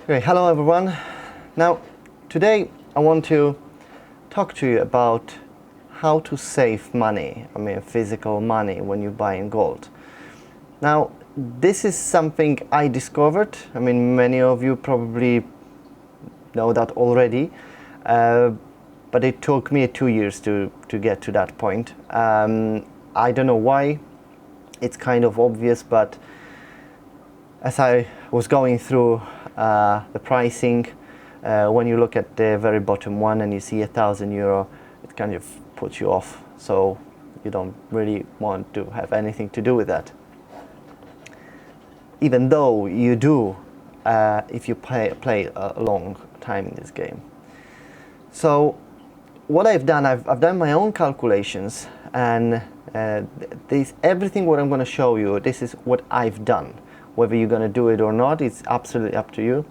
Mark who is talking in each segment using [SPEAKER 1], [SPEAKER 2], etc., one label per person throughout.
[SPEAKER 1] Okay, hello everyone. Now, today I want to talk to you about how to save money, physical money when you're buying gold. Now, this is something I discovered. Many of you probably know that already, but it took me 2 years to get to that point. I don't know why. It's kind of obvious, but as I was going through the pricing, when you look at the very bottom one and you see €1,000, it kind of puts you off. So you don't really want to have anything to do with that. Even though you do, if you play a long time in this game. So what I've done, I've done my own calculations, and everything what I'm going to show you, this is what I've done. Whether you're going to do it or not, it's absolutely up to you.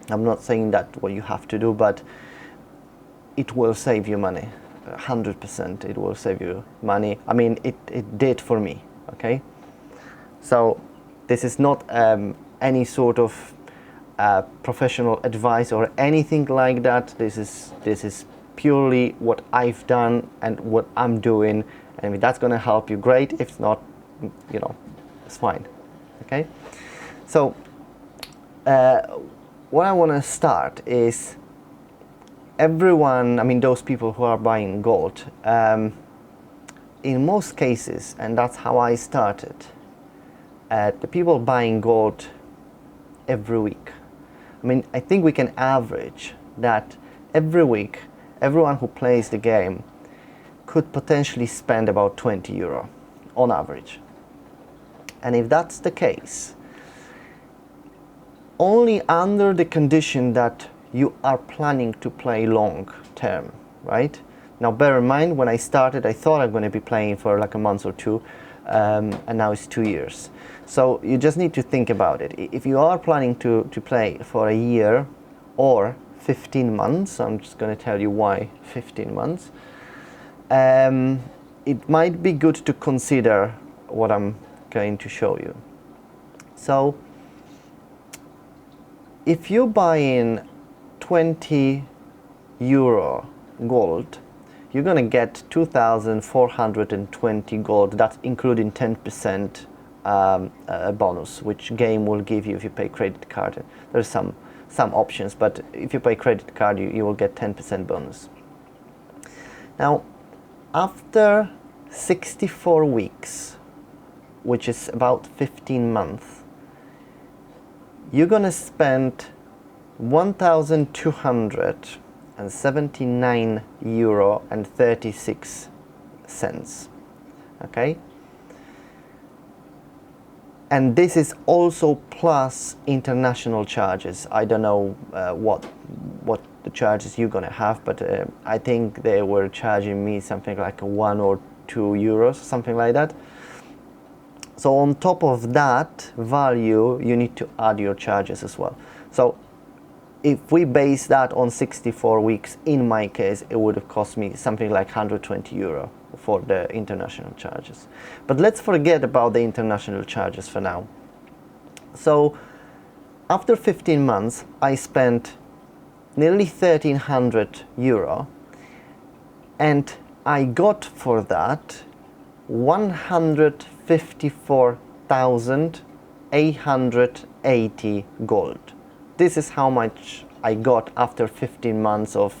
[SPEAKER 1] I'm not saying that what you have to do, but it will save you money. 100% it will save you money. It did for me, okay? So this is not any sort of professional advice or anything like that. This is purely what I've done and what I'm doing, and if that's going to help you, great. If not, it's fine. Okay, so what I want to start is everyone, those people who are buying gold, in most cases, and that's how I started, the people buying gold every week. I think we can average that every week, everyone who plays the game could potentially spend about €20 on average. And if that's the case, only under the condition that you are planning to play long term, right? Now bear in mind, when I started, I thought I'm going to be playing for like a month or two, and now it's 2 years. So you just need to think about it. If you are planning to play for a year or 15 months, I'm just going to tell you why 15 months, it might be good to consider what I'm going to show you. So if you buy in €20 gold, you're going to get 2,420 gold. That's including 10% bonus, which game will give you if you pay credit card. There's some options, but if you pay credit card, you will get 10% bonus. Now, after 64 weeks, which is about 15 months, you're going to spend €1,279.36. Okay? And this is also plus international charges. I don't know what the charges you're going to have, but I think they were charging me something like €1 or €2, something like that. So on top of that value, you need to add your charges as well. So if we base that on 64 weeks, in my case, it would have cost me something like €120 for the international charges. But let's forget about the international charges for now. So after 15 months, I spent nearly €1,300, and I got for that 154,880 gold. This is how much I got after 15 months of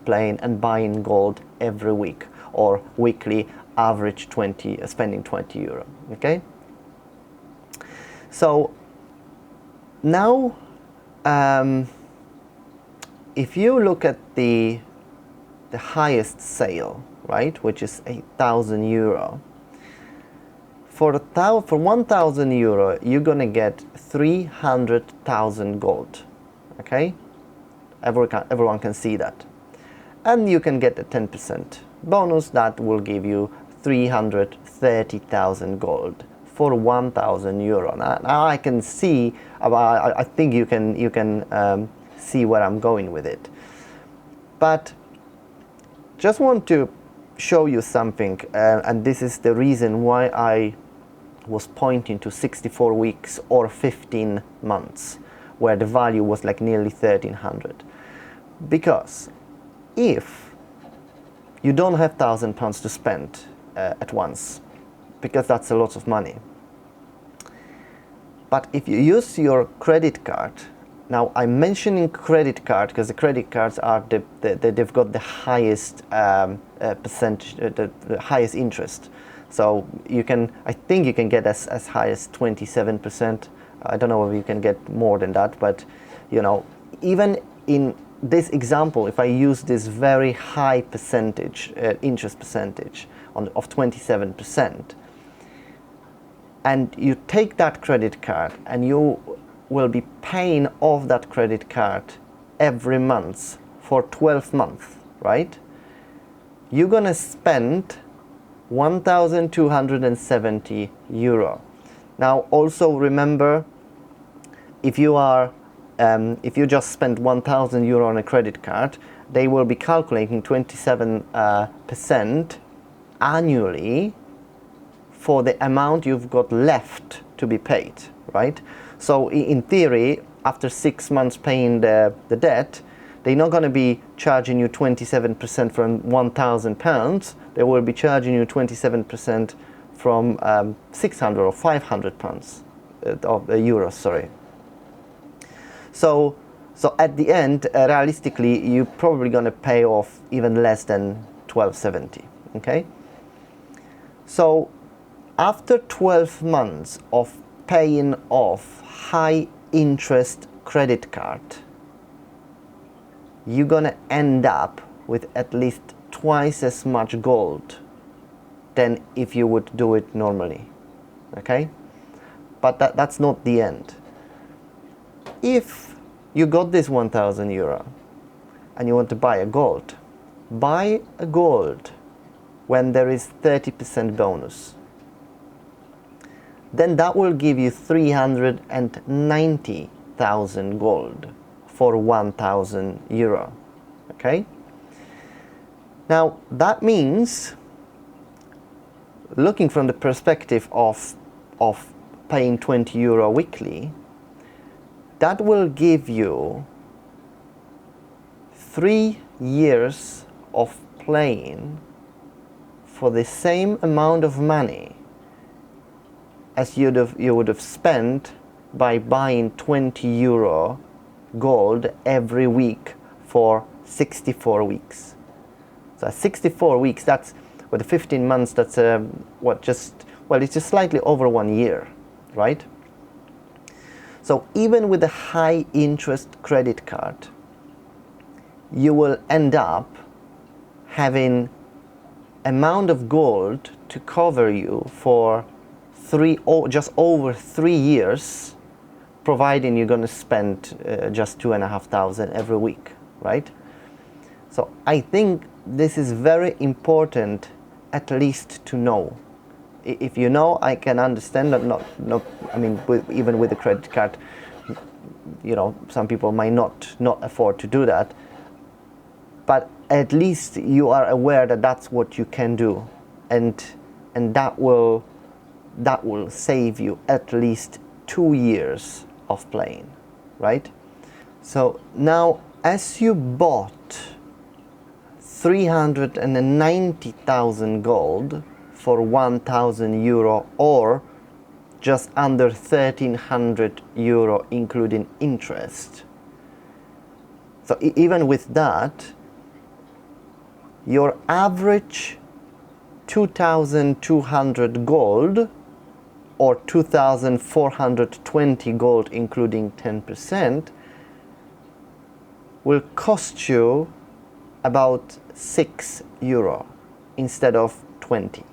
[SPEAKER 1] playing and buying gold every week, or weekly average spending €20. Okay. So now, if you look at the highest sale, right, which is €1,000. For €1,000, you're gonna get 300,000 gold. Okay, everyone can see that, and you can get a 10% bonus that will give you 330,000 gold for €1,000. Now I can see. I think you can see where I'm going with it, but just want to show you something, and this is the reason why I was pointing to 64 weeks or 15 months. where the value was like nearly 1,300. Because if you don't have £1,000 to spend at once, because that's a lot of money, but if you use your credit card, now I'm mentioning credit card because the credit cards are they've got the highest percentage, the highest interest. So you can, I think you can get as high as 27%. I don't know if you can get more than that, but you know, even in this example, if I use this very high percentage, interest percentage of 27%, and you take that credit card and you will be paying off that credit card every month for 12 months, right? You're gonna spend 1,270 euro. Now also remember, if you just spend 1,000 euro on a credit card, they will be calculating 27% annually for the amount you've got left to be paid, right? So in theory, after 6 months paying the debt, they're not going to be charging you 27% from £1,000. They will be charging you 27% from 600 or 500 pounds of euros, sorry. So at the end, realistically, you're probably going to pay off even less than 1,270. Okay. So after 12 months of paying off high interest credit card, you're gonna end up with at least twice as much gold than if you would do it normally. Okay? But that's not the end. If you got this 1,000 euro and you want to buy a gold when there is 30% bonus. Then that will give you 390,000 gold for 1,000 euro. Okay? Now that means, looking from the perspective of paying 20 euro weekly, that will give you 3 years of playing for the same amount of money as you would have spent by buying 20 euro gold every week for 64 weeks. So 64 weeks, that's with 15 months, that's it's just slightly over 1 year, right? So even with a high interest credit card, you will end up having amount of gold to cover you for just over 3 years, providing you're going to spend just 2,500 every week, right? So I think this is very important, at least to know. If you know, I can understand that. I mean, even with a credit card, you know, some people might not afford to do that. But at least you are aware that that's what you can do, and that will save you at least 2 years of playing, right? So now, as you bought 390,000 gold for 1,000 euro, or just under 1,300 euro including interest. So even with that, your average 2,200 gold, or 2,420 gold including 10%, will cost you about 6 euro instead of 20.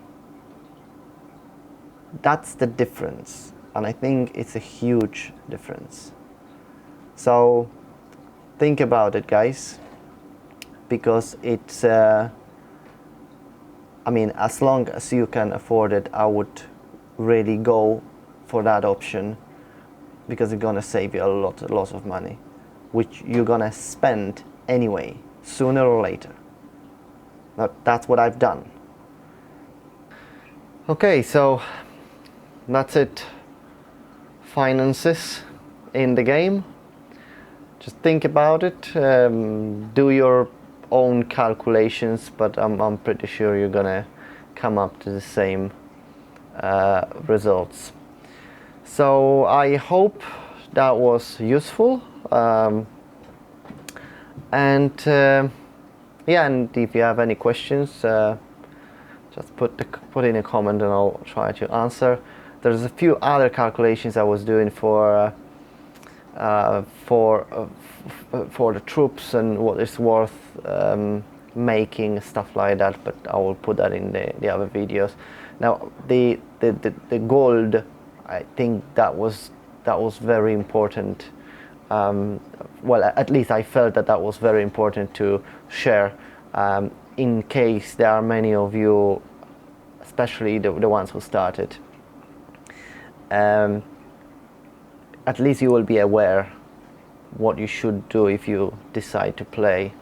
[SPEAKER 1] That's the difference, and I think it's a huge difference. So think about it, guys, because it's I mean, as long as you can afford it, I would really go for that option, because it's gonna save you a lot of money, which you're gonna spend anyway, sooner or later. That's what I've done. Okay, so that's it. Finances in the game. just think about it, do your own calculations, but I'm pretty sure you're gonna come up to the same results. So I hope that was useful, and yeah, and if you have any questions, just put in a comment and I'll try to answer. There's a few other calculations I was doing for the troops and what it's worth making, stuff like that, but I will put that in the other videos. Now the gold, I think that was very important. Well, at least I felt that was very important to share, in case there are many of you, especially the ones who started. At least you will be aware what you should do if you decide to play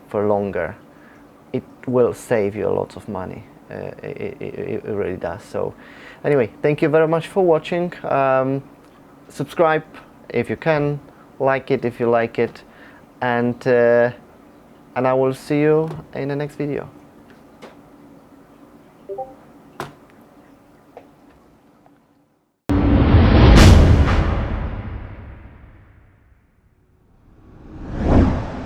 [SPEAKER 1] for longer. It will save you a lot of money. It really does. So anyway, thank you very much for watching. Subscribe if you can, like it if you like it, and I will see you in the next video.